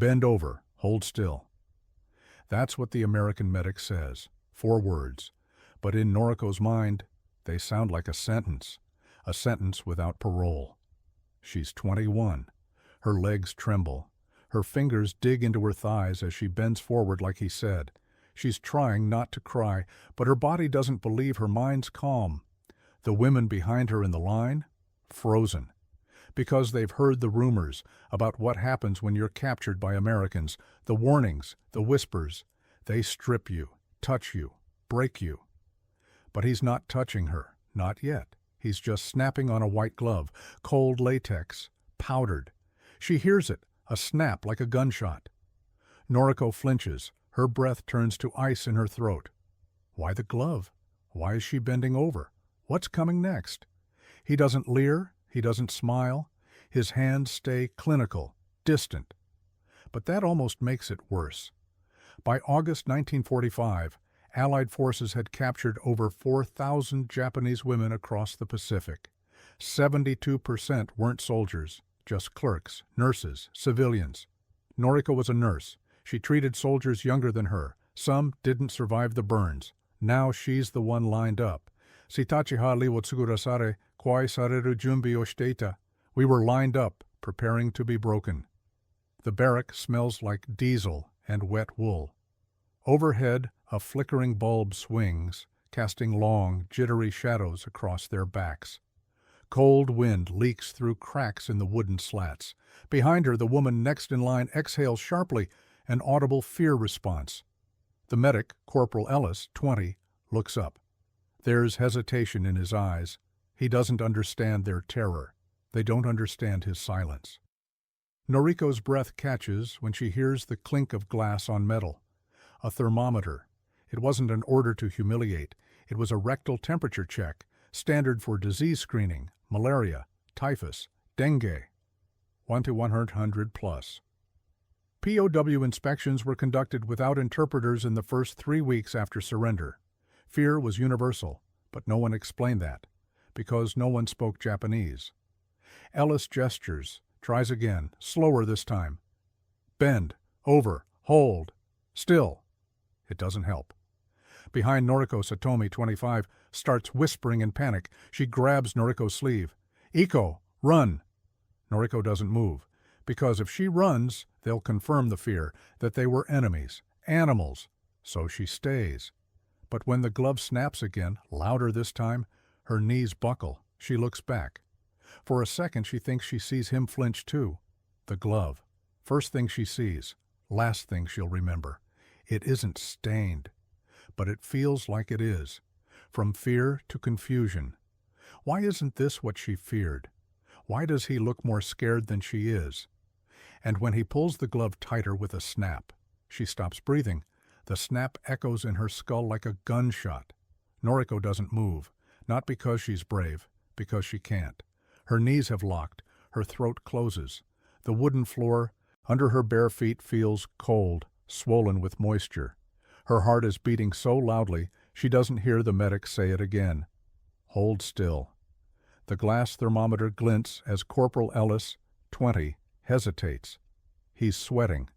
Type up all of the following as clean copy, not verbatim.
Bend over, hold still. That's what the American medic says, 4 words, but in Noriko's mind, they sound like a sentence without parole. She's 21. Her legs tremble. Her fingers dig into her thighs as she bends forward like he said. She's trying not to cry, but her body doesn't believe her mind's calm. The women behind her in the line? Frozen. Because they've heard the rumors about what happens when you're captured by Americans, the warnings, the whispers. They strip you, touch you, break you. But he's not touching her, not yet. He's just snapping on a white glove, cold latex, powdered. She hears it, a snap like a gunshot. Noriko flinches. Her breath turns to ice in her throat. Why the glove? Why is she bending over? What's coming next? He doesn't leer. He doesn't smile. His hands stay clinical, distant. But that almost makes it worse. By August 1945, Allied forces had captured over 4,000 Japanese women across the Pacific. 72% weren't soldiers, just clerks, nurses, civilians. Noriko was a nurse. She treated soldiers younger than her. Some didn't survive the burns. Now she's the one lined up. Shitachi ha ri wo tsugurasare, kwai sareru junbi o shiteita. We were lined up, preparing to be broken. The barrack smells like diesel and wet wool. Overhead, a flickering bulb swings, casting long, jittery shadows across their backs. Cold wind leaks through cracks in the wooden slats. Behind her, the woman next in line exhales sharply, an audible fear response. The medic, Corporal Ellis, 20, looks up. There's hesitation in his eyes. He doesn't understand their terror. They don't understand his silence. Noriko's breath catches when she hears the clink of glass on metal. A thermometer. It wasn't an order to humiliate. It was a rectal temperature check, standard for disease screening, malaria, typhus, dengue. 1 to 100 plus. POW inspections were conducted without interpreters in the first 3 weeks after surrender. Fear was universal, but no one explained that, because no one spoke Japanese. Ellis gestures, tries again, slower this time. Bend, over, hold, still. It doesn't help. Behind Noriko, Satomi, 25, starts whispering in panic. She grabs Noriko's sleeve. Iko, run! Noriko doesn't move, because if she runs, they'll confirm the fear that they were enemies, animals. So she stays. But when the glove snaps again, louder this time, her knees buckle. She looks back. For a second, she thinks she sees him flinch too. The glove. First thing she sees, last thing she'll remember. It isn't stained, but it feels like it is. From fear to confusion. Why isn't this what she feared? Why does he look more scared than she is? And when he pulls the glove tighter with a snap, she stops breathing. The snap echoes in her skull like a gunshot. Noriko doesn't move, not because she's brave, because she can't. Her knees have locked, her throat closes. The wooden floor under her bare feet feels cold, swollen with moisture. Her heart is beating so loudly she doesn't hear the medic say it again. Hold still. The glass thermometer glints as Corporal Ellis, 20, hesitates. He's sweating.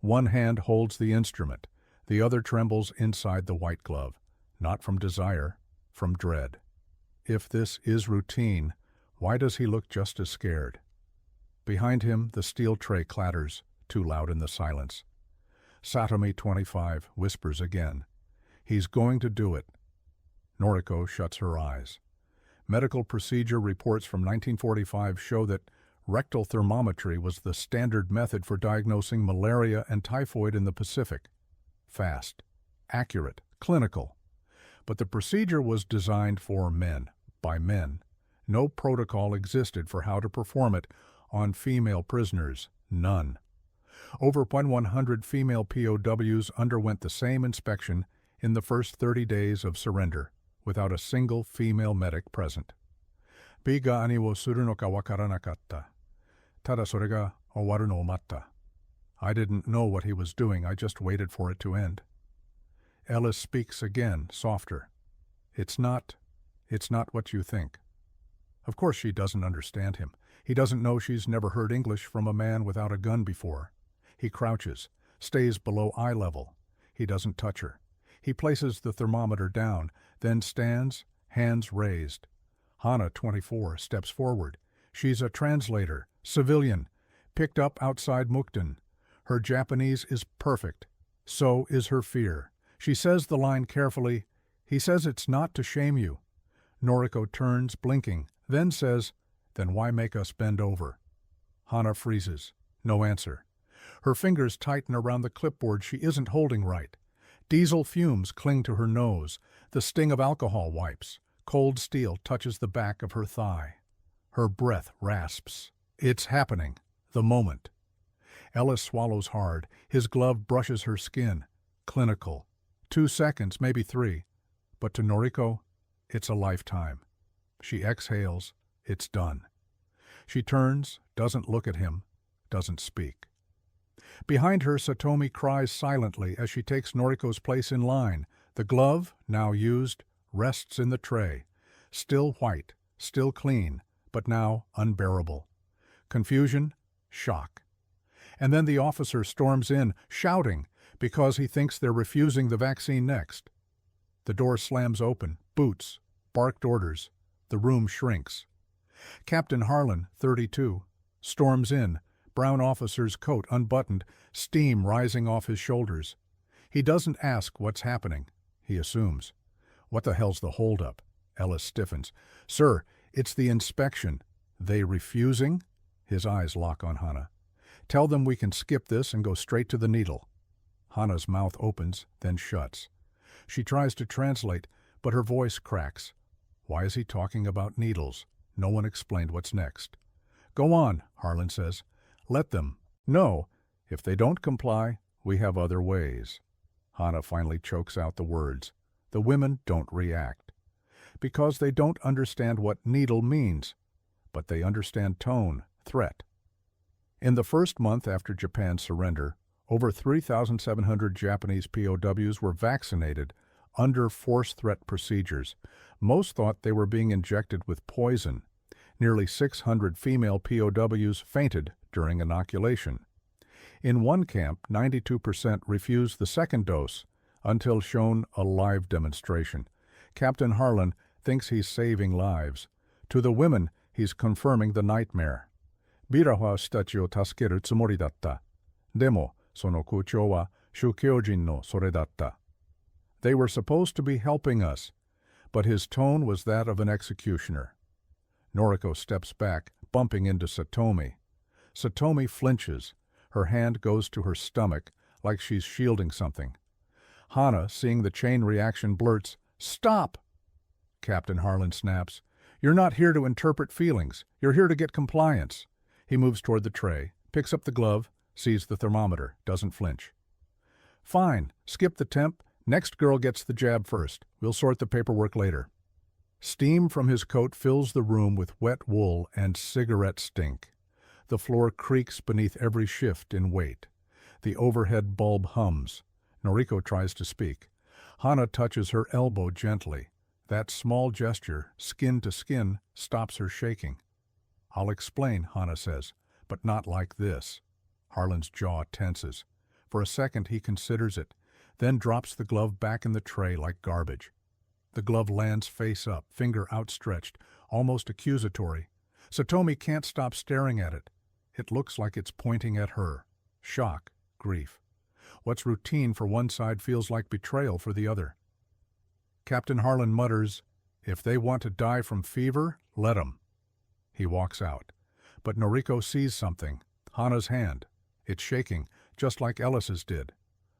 One hand holds the instrument. The other trembles inside the white glove, not from desire, from dread. If this is routine, why does he look just as scared? Behind him, the steel tray clatters, too loud in the silence. Satomi, 25, whispers again. He's going to do it. Noriko shuts her eyes. Medical procedure reports from 1945 show that rectal thermometry was the standard method for diagnosing malaria and typhoid in the Pacific. Fast, accurate, clinical. But the procedure was designed for men, by men. No protocol existed for how to perform it on female prisoners, none. Over 100 female POWs underwent the same inspection in the first 30 days of surrender, without a single female medic present. Biga ani wo suru no ka wakaranakatta. Tada sore ga owaru no omatta. I didn't know what he was doing, I just waited for it to end. Ellis speaks again, softer. It's not what you think. Of course she doesn't understand him. He doesn't know she's never heard English from a man without a gun before. He crouches, stays below eye level. He doesn't touch her. He places the thermometer down, then stands, hands raised. Hana, 24, steps forward. She's a translator, civilian, picked up outside Mukden. Her Japanese is perfect. So is her fear. She says the line carefully, "He says it's not to shame you." Noriko turns, blinking, then says, "Then why make us bend over?" Hana freezes. No answer. Her fingers tighten around the clipboard she isn't holding right. Diesel fumes cling to her nose. The sting of alcohol wipes. Cold steel touches the back of her thigh. Her breath rasps. It's happening. The moment. Ellis swallows hard. His glove brushes her skin. Clinical. 2 seconds, maybe 3. But to Noriko, it's a lifetime. She exhales. It's done. She turns, doesn't look at him, doesn't speak. Behind her, Satomi cries silently as she takes Noriko's place in line. The glove, now used, rests in the tray. Still white, still clean, but now unbearable. Confusion, shock. And then the officer storms in, shouting, because he thinks they're refusing the vaccine next. The door slams open, boots, barked orders. The room shrinks. Captain Harlan, 32, storms in, brown officer's coat unbuttoned, steam rising off his shoulders. He doesn't ask what's happening. He assumes. What the hell's the holdup? Ellis stiffens. "Sir, it's the inspection." "They refusing?" His eyes lock on Hana. "Tell them we can skip this and go straight to the needle." Hana's mouth opens, then shuts. She tries to translate, but her voice cracks. Why is he talking about needles? No one explained what's next. "Go on," Harlan says. "Let them. No. If they don't comply, we have other ways." Hana finally chokes out the words. The women don't react. Because they don't understand what needle means. But they understand tone, threat. In the first month after Japan's surrender, over 3,700 Japanese POWs were vaccinated under force threat procedures. Most thought they were being injected with poison. Nearly 600 female POWs fainted during inoculation. In one camp, 92% refused the second dose until shown a live demonstration. Captain Harlan thinks he's saving lives. To the women, he's confirming the nightmare. "Bira wa shitachi o tasukeru tsumori datta. Demo, sono kuchou wa shukyojin no sore datta." They were supposed to be helping us, but his tone was that of an executioner. Noriko steps back, bumping into Satomi. Satomi flinches. Her hand goes to her stomach, like she's shielding something. Hana, seeing the chain reaction, blurts, "Stop!" Captain Harlan snaps, "You're not here to interpret feelings. You're here to get compliance." He moves toward the tray, picks up the glove, sees the thermometer, doesn't flinch. "Fine, skip the temp. Next girl gets the jab first. We'll sort the paperwork later." Steam from his coat fills the room with wet wool and cigarette stink. The floor creaks beneath every shift in weight. The overhead bulb hums. Noriko tries to speak. Hana touches her elbow gently. That small gesture, skin to skin, stops her shaking. "I'll explain," Hana says, "but not like this." Harlan's jaw tenses. For a second he considers it, then drops the glove back in the tray like garbage. The glove lands face up, finger outstretched, almost accusatory. Satomi can't stop staring at it. It looks like it's pointing at her. Shock, grief. What's routine for one side feels like betrayal for the other. Captain Harlan mutters, "If they want to die from fever, let 'em." He walks out. But Noriko sees something, Hana's hand. It's shaking, just like Ellis's did.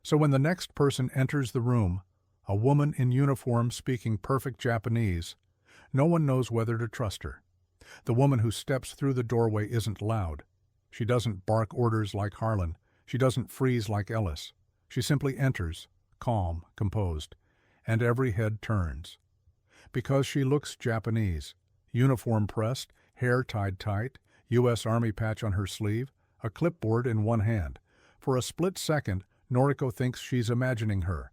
So when the next person enters the room, a woman in uniform speaking perfect Japanese, no one knows whether to trust her. The woman who steps through the doorway isn't loud. She doesn't bark orders like Harlan. She doesn't freeze like Ellis. She simply enters, calm, composed, and every head turns. Because she looks Japanese, uniform pressed, hair tied tight, U.S. Army patch on her sleeve, a clipboard in one hand. For a split second, Noriko thinks she's imagining her.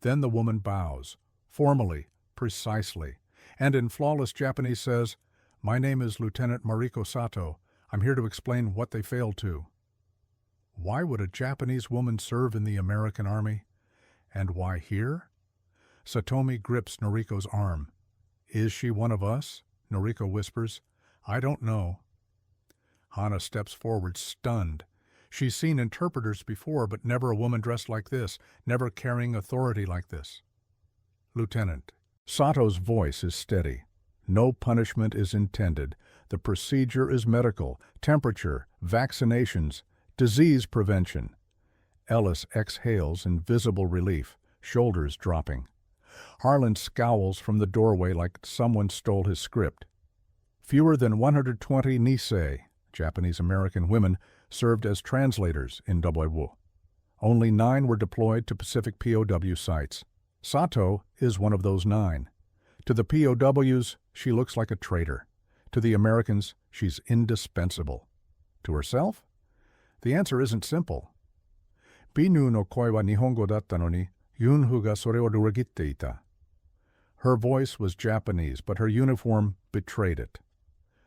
Then the woman bows, formally, precisely, and in flawless Japanese says, "My name is Lieutenant Sato. I'm here to explain what they failed to." Why would a Japanese woman serve in the American Army? And why here? Satomi grips Noriko's arm. Is she one of us? Noriko whispers. I don't know. Hana steps forward, stunned. She's seen interpreters before, but never a woman dressed like this, never carrying authority like this. Lieutenant. Sato's voice is steady. No punishment is intended. The procedure is medical, temperature, vaccinations, disease prevention. Ellis exhales in visible relief, shoulders dropping. Harlan scowls from the doorway like someone stole his script. Fewer than 120 Nisei, Japanese-American women, served as translators in WWII. Only 9 were deployed to Pacific POW sites. Sato is one of those 9. To the POWs, she looks like a traitor. To the Americans, she's indispensable. To herself? The answer isn't simple. Binu no koi wa nihongo datta no ni, Yunhu ga sore o rugitte ita. Her voice was Japanese, but her uniform betrayed it.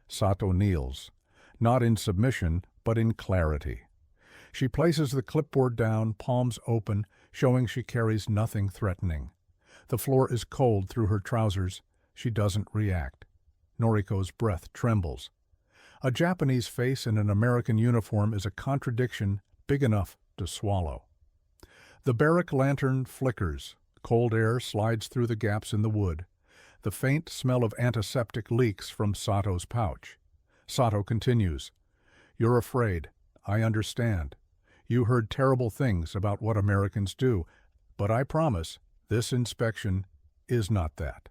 Sato kneels, not in submission, but in clarity. She places the clipboard down, palms open, showing she carries nothing threatening. The floor is cold through her trousers. She doesn't react. Noriko's breath trembles. A Japanese face in an American uniform is a contradiction big enough to swallow. The barrack lantern flickers. Cold air slides through the gaps in the wood. The faint smell of antiseptic leaks from Sato's pouch. Sato continues. You're afraid. I understand. You heard terrible things about what Americans do, but I promise this inspection is not that.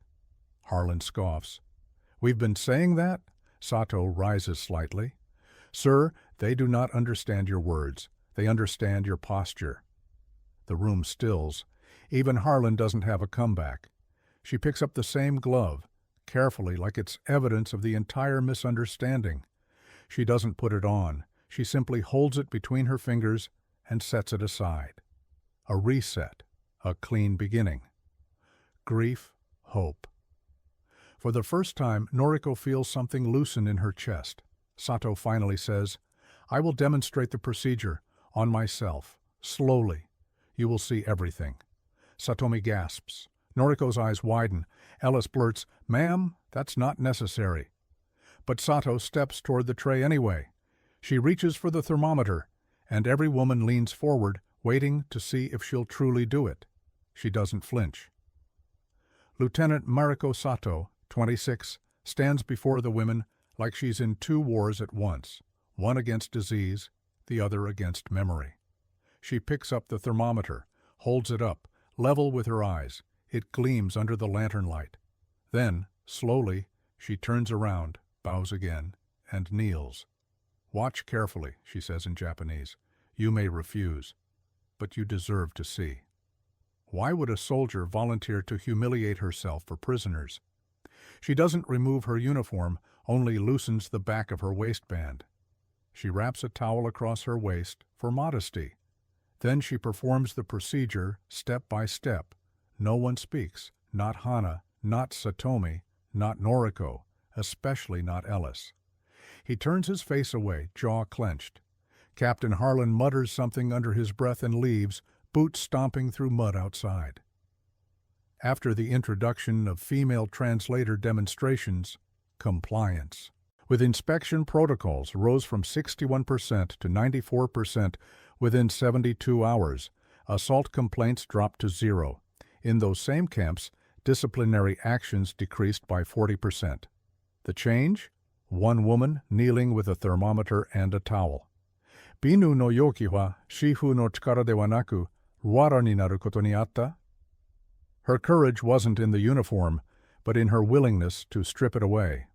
Harlan scoffs. We've been saying that? Sato rises slightly. Sir, they do not understand your words. They understand your posture. The room stills. Even Harlan doesn't have a comeback. She picks up the same glove, carefully, like it's evidence of the entire misunderstanding. She doesn't put it on. She simply holds it between her fingers and sets it aside. A reset, a clean beginning. Grief, hope. For the first time, Noriko feels something loosen in her chest. Sato finally says, I will demonstrate the procedure, on myself, slowly. You will see everything. Satomi gasps. Noriko's eyes widen. Ellis blurts, Ma'am, that's not necessary. But Sato steps toward the tray anyway. She reaches for the thermometer, and every woman leans forward, waiting to see if she'll truly do it. She doesn't flinch. Lieutenant Mariko Sato, 26, stands before the women like she's in 2 wars at once, one against disease, the other against memory. She picks up the thermometer, holds it up, level with her eyes. It gleams under the lantern light. Then, slowly, she turns around, bows again, and kneels. Watch carefully, she says in Japanese. You may refuse, but you deserve to see. Why would a soldier volunteer to humiliate herself for prisoners? She doesn't remove her uniform, only loosens the back of her waistband. She wraps a towel across her waist for modesty. Then she performs the procedure step by step. No one speaks, not Hana, not Satomi, not Noriko, especially not Ellis. He turns his face away, jaw clenched. Captain Harlan mutters something under his breath and leaves, boots stomping through mud outside. After the introduction of female translator demonstrations, compliance with inspection protocols rose from 61% to 94% within 72 hours. Assault complaints dropped to 0. In those same camps, disciplinary actions decreased by 40%. The change? 1 woman kneeling with a thermometer and a towel. Binu no yoki wa shifu no chikara de wa naku, wara ni naru koto ni atta? Her courage wasn't in the uniform, but in her willingness to strip it away.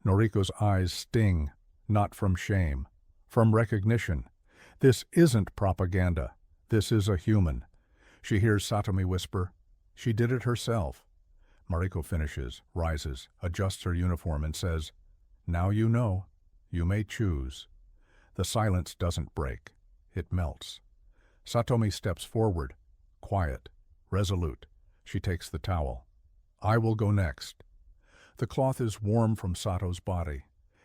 Noriko's eyes sting, not from shame, from recognition. This isn't propaganda. This is a human. She hears Satomi whisper, She did it herself. Mariko finishes, rises, adjusts her uniform and says, Now you know. You may choose. The silence doesn't break. It melts. Satomi steps forward, quiet, resolute. She takes the towel. I will go next. The cloth is warm from Sato's body.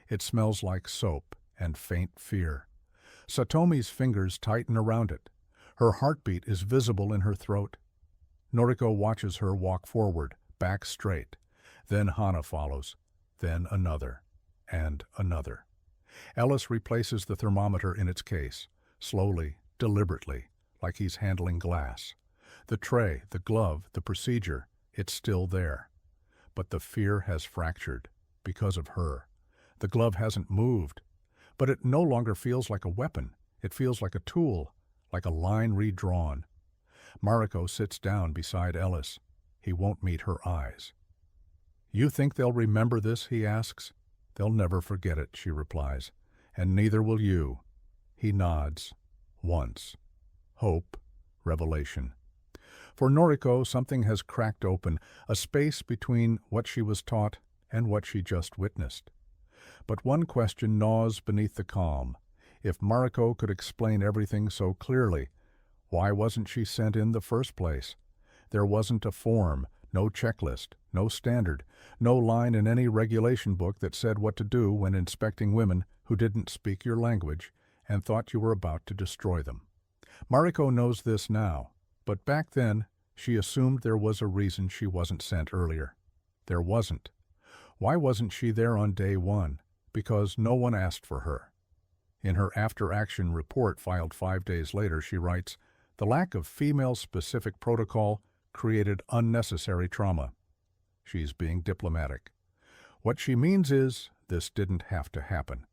It smells like soap and faint fear. Satomi's fingers tighten around it. Her heartbeat is visible in her throat. Noriko watches her walk forward, back straight. Then Hana follows. Then another. And another. Ellis replaces the thermometer in its case, slowly, deliberately, like he's handling glass. The tray, the glove, the procedure, it's still there. But the fear has fractured, because of her. The glove hasn't moved, but it no longer feels like a weapon. It feels like a tool, like a line redrawn. Mariko sits down beside Ellis. He won't meet her eyes. "You think they'll remember this?" he asks. "They'll never forget it," she replies. "And neither will you." He nods. Once. Hope. Revelation. For Noriko, something has cracked open, a space between what she was taught and what she just witnessed. But one question gnaws beneath the calm. If Mariko could explain everything so clearly, why wasn't she sent in the first place? There wasn't a form, no checklist, no standard, no line in any regulation book that said what to do when inspecting women who didn't speak your language and thought you were about to destroy them. Mariko knows this now, but back then she assumed there was a reason she wasn't sent earlier. There wasn't. Why wasn't she there on day one? Because no one asked for her. In her after-action report filed 5 days later, she writes, "The lack of female-specific protocol created unnecessary trauma." She's being diplomatic. What she means is, this didn't have to happen.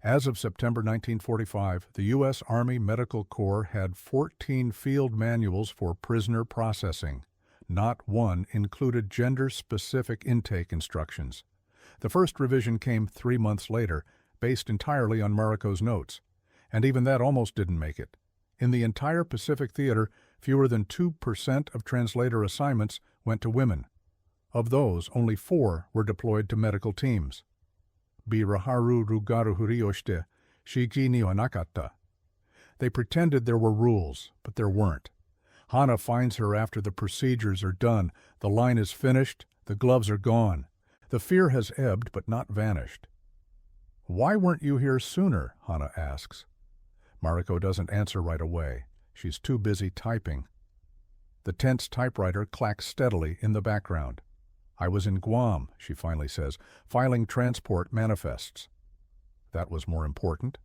As of September 1945, the U.S. Army Medical Corps had 14 field manuals for prisoner processing. Not one included gender-specific intake instructions. The first revision came 3 months later, based entirely on Mariko's notes, and even that almost didn't make it. In the entire Pacific Theater, fewer than 2% of translator assignments went to women. Of those, only 4 were deployed to medical teams. Biraharu rugaru hurioshite, shiki ni wa nakatta. They pretended there were rules, but there weren't. Hana finds her after the procedures are done, the line is finished, the gloves are gone. The fear has ebbed but not vanished. "Why weren't you here sooner?" Hana asks. Mariko doesn't answer right away. She's too busy typing. The tense typewriter clacks steadily in the background. "I was in Guam," she finally says, "filing transport manifests." That was more important?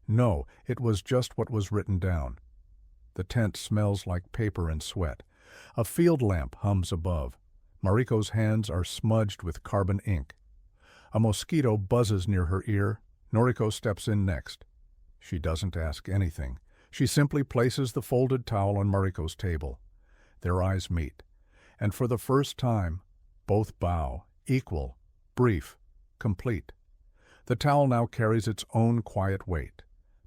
No, it was just what was written down. The tent smells like paper and sweat. A field lamp hums above. Mariko's hands are smudged with carbon ink. A mosquito buzzes near her ear. Noriko steps in next. She doesn't ask anything. She simply places the folded towel on Mariko's table. Their eyes meet. And for the first time, both bow, equal, brief, complete. The towel now carries its own quiet weight,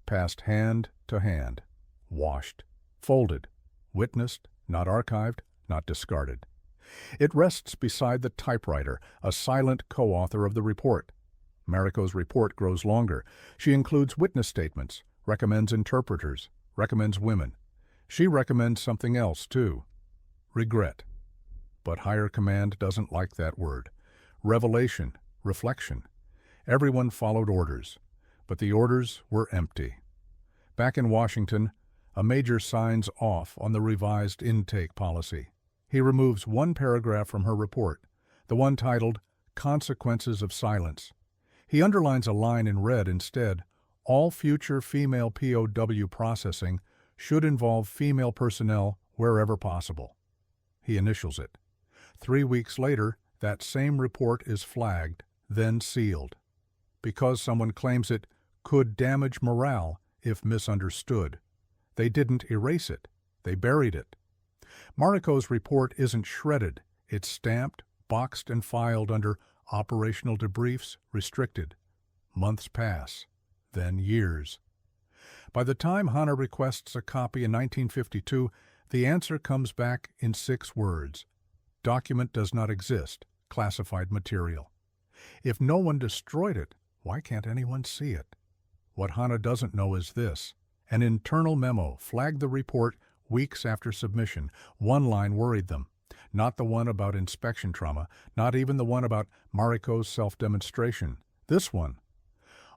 passed hand to hand, washed, folded, witnessed, not archived, not discarded. It rests beside the typewriter, a silent co-author of the report. Mariko's report grows longer. She includes witness statements, recommends interpreters, recommends women. She recommends something else, too. Regret. But higher command doesn't like that word. Revelation, reflection. Everyone followed orders, but the orders were empty. Back in Washington, a major signs off on the revised intake policy. He removes one paragraph from her report, the one titled, "Consequences of Silence." He underlines a line in red instead, "All future female POW processing should involve female personnel wherever possible." He initials it. 3 weeks later, that same report is flagged, then sealed, because someone claims it could damage morale if misunderstood. They didn't erase it. They buried it. Mariko's report isn't shredded. It's stamped, boxed, and filed under operational debriefs, restricted. Months pass, then years. By the time Hana requests a copy in 1952, the answer comes back in 6 words. Document does not exist. Classified material. If no one destroyed it, why can't anyone see it? What Hana doesn't know is this. An internal memo flagged the report weeks after submission. One line worried them. Not the one about inspection trauma, not even the one about Mariko's self-demonstration. This one.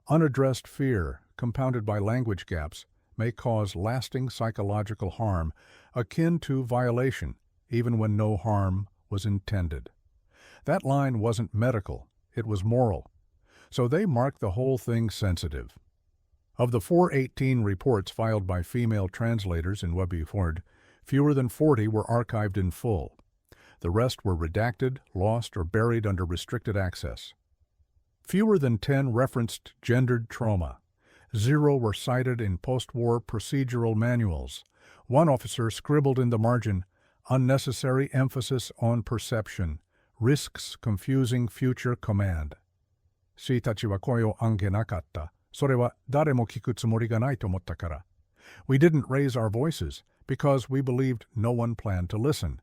Unaddressed fear, compounded by language gaps, may cause lasting psychological harm, akin to violation, even when no harm was intended. That line wasn't medical, it was moral. So they marked the whole thing sensitive. Of the 418 reports filed by female translators in WWII, fewer than 40 were archived in full. The rest were redacted, lost, or buried under restricted access. Fewer than 10 referenced gendered trauma. 0 were cited in post-war procedural manuals. One officer scribbled in the margin, "Unnecessary emphasis on perception. Risks confusing future command." 私たちは声を上げなかった。それは誰も聞くつもりがないと思ったから。We didn't raise our voices because we believed no one planned to listen.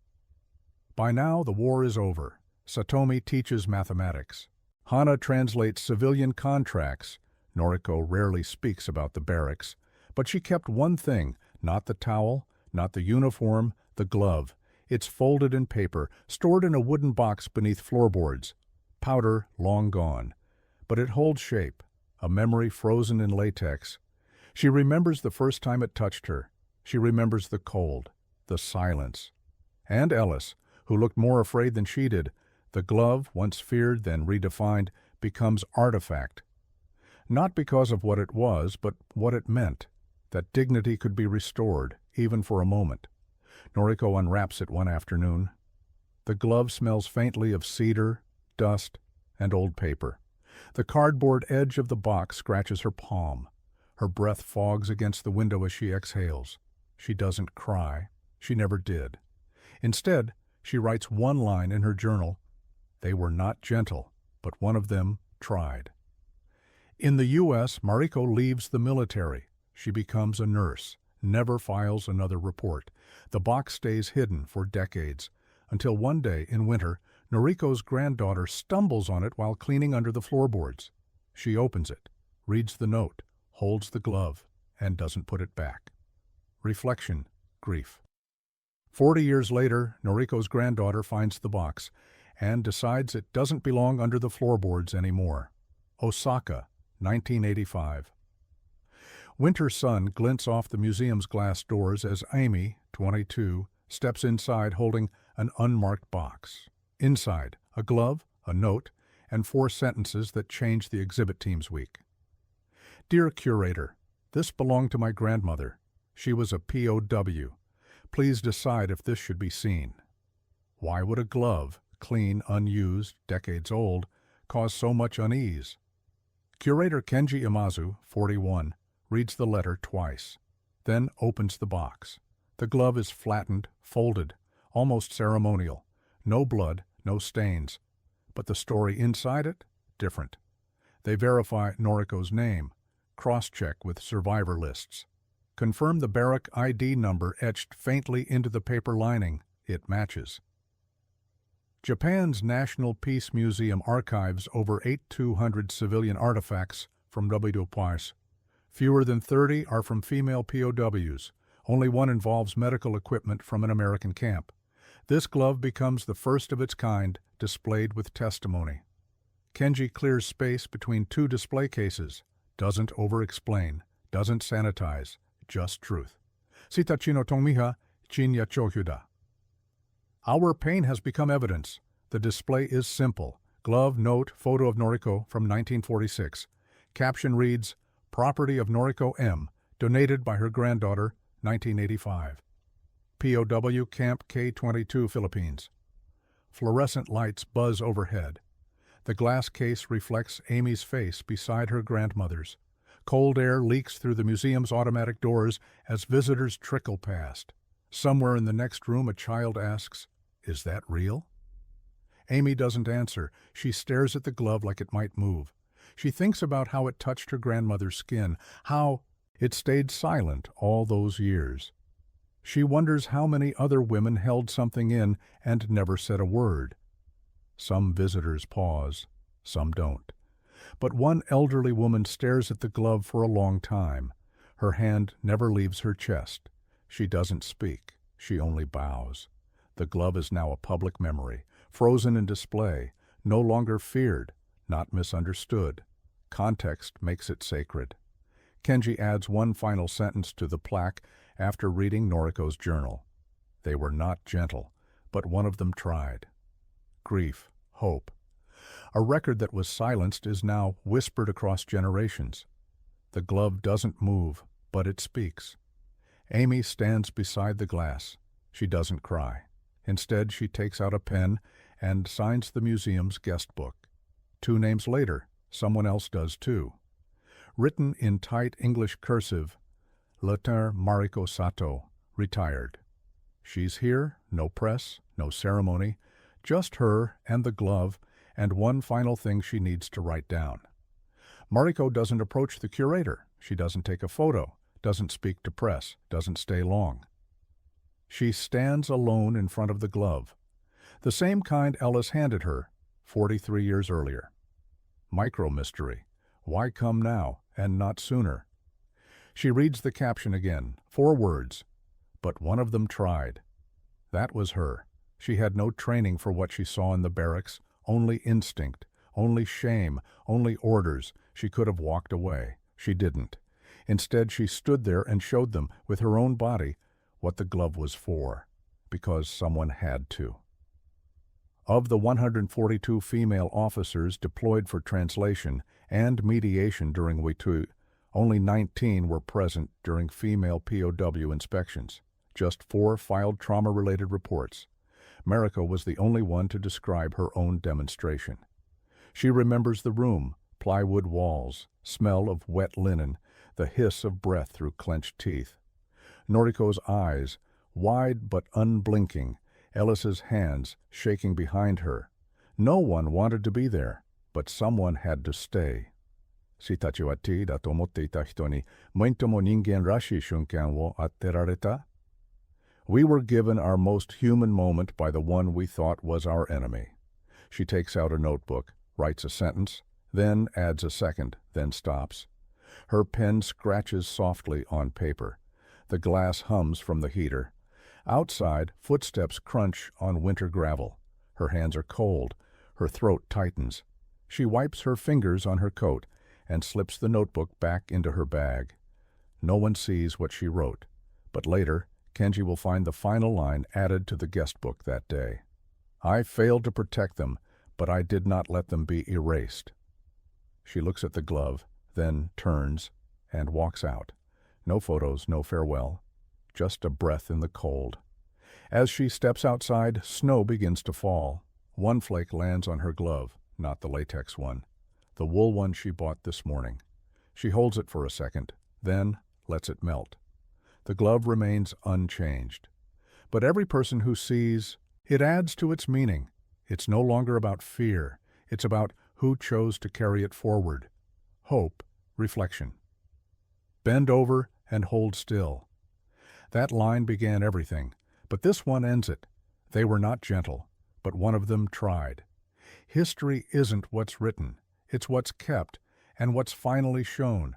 By now, the war is over. Satomi teaches mathematics. Hana translates civilian contracts. Noriko rarely speaks about the barracks. But she kept one thing, not the towel, not the uniform, the glove. It's folded in paper, stored in a wooden box beneath floorboards. Powder long gone. But it holds shape, a memory frozen in latex. She remembers the first time it touched her. She remembers the cold, the silence. And Ellis, who looked more afraid than she did, the glove, once feared, then redefined, becomes artifact. Not because of what it was, but what it meant, that dignity could be restored, even for a moment. Noriko unwraps it one afternoon. The glove smells faintly of cedar, dust, and old paper. The cardboard edge of the box scratches her palm. Her breath fogs against the window as she exhales. She doesn't cry. She never did. Instead, she writes one line in her journal. They were not gentle, but one of them tried. In the U.S., Mariko leaves the military. She becomes a nurse, never files another report. The box stays hidden for decades, until one day in winter, Noriko's granddaughter stumbles on it while cleaning under the floorboards. She opens it, reads the note, holds the glove, and doesn't put it back. Reflection, grief. 40 years later, Noriko's granddaughter finds the box and decides it doesn't belong under the floorboards anymore. Osaka, 1985. Winter sun glints off the museum's glass doors as Amy, 22, steps inside holding an unmarked box. Inside, a glove, a note, and 4 sentences that change the exhibit team's week. Dear Curator, this belonged to my grandmother. She was a POW. Please decide if this should be seen. Why would a glove, clean, unused, decades old, cause so much unease? Curator Kenji Imazu, 41, reads the letter twice, then opens the box. The glove is flattened, folded, almost ceremonial. No blood, no stains. But the story inside it, different. They verify Noriko's name, cross-check with survivor lists. Confirm the barrack ID number etched faintly into the paper lining. It matches. Japan's National Peace Museum archives over 8,200 civilian artifacts from WWII. Fewer than 30 are from female POWs. Only one involves medical equipment from an American camp. This glove becomes the first of its kind, displayed with testimony. Kenji clears space between 2 display cases, doesn't over-explain, doesn't sanitize, just truth. Sitachi no Tongmiha, Chinya Chohyuda. Our pain has become evidence. The display is simple. Glove, note, photo of Noriko from 1946. Caption reads, Property of Noriko M., donated by her granddaughter, 1985. POW Camp K-22, Philippines. Fluorescent lights buzz overhead. The glass case reflects Amy's face beside her grandmother's. Cold air leaks through the museum's automatic doors as visitors trickle past. Somewhere in the next room, a child asks, "Is that real?" Amy doesn't answer. She stares at the glove like it might move. She thinks about how it touched her grandmother's skin, how it stayed silent all those years. She wonders how many other women held something in and never said a word. Some visitors pause, some don't. But one elderly woman stares at the glove for a long time. Her hand never leaves her chest. She doesn't speak. She only bows. The glove is now a public memory, frozen in display, no longer feared, not misunderstood, Context makes it sacred. Kenji adds one final sentence to the plaque after reading Noriko's journal. They were not gentle, but one of them tried. Grief, hope. A record that was silenced is now whispered across generations. The glove doesn't move, but it speaks. Amy stands beside the glass. She doesn't cry. Instead, she takes out a pen and signs the museum's guest book. 2 names later, someone else does too. Written in tight English cursive, Lieutenant Mariko Sato, retired. She's here, no press, no ceremony, just her and the glove and one final thing she needs to write down. Mariko doesn't approach the curator. She doesn't take a photo, doesn't speak to press, doesn't stay long. She stands alone in front of the glove, the same kind Ellis handed her 43 years earlier. Micro-mystery. Why come now and not sooner? She reads the caption again, 4 words, but one of them tried. That was her. She had no training for what she saw in the barracks, only instinct, only shame, only orders. She could have walked away. She didn't. Instead, she stood there and showed them, with her own body, what the glove was for, because someone had to. Of the 142 female officers deployed for translation and mediation during WWII, only 19 were present during female POW inspections. Just 4 filed trauma-related reports. Mariko was the only one to describe her own demonstration. She remembers the room, plywood walls, smell of wet linen, the hiss of breath through clenched teeth. Noriko's eyes, wide but unblinking, Ellis's hands shaking behind her. No one wanted to be there, but someone had to stay. Shitachi wa tea da to omotte ita hito ni moito mo ningen rashii shunkan wo atterareta? We were given our most human moment by the one we thought was our enemy. She takes out a notebook, writes a sentence, then adds a second, then stops. Her pen scratches softly on paper. The glass hums from the heater. Outside, footsteps crunch on winter gravel. Her hands are cold. Her throat tightens. She wipes her fingers on her coat and slips the notebook back into her bag. No one sees what she wrote, but later, Kenji will find the final line added to the guest book that day. I failed to protect them, but I did not let them be erased. She looks at the glove, then turns and walks out. No photos, no farewell, just a breath in the cold. As she steps outside, snow begins to fall. One flake lands on her glove, not the latex one, the wool one she bought this morning. She holds it for a second, then lets it melt. The glove remains unchanged. But every person who sees it adds to its meaning. It's no longer about fear. It's about who chose to carry it forward. Hope, reflection. Bend over and hold still. That line began everything, but this one ends it. They were not gentle, but one of them tried. History isn't what's written. It's what's kept and what's finally shown.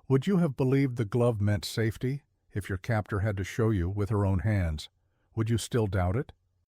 Would you have believed the glove meant safety if your captor had to show you with her own hands? Would you still doubt it?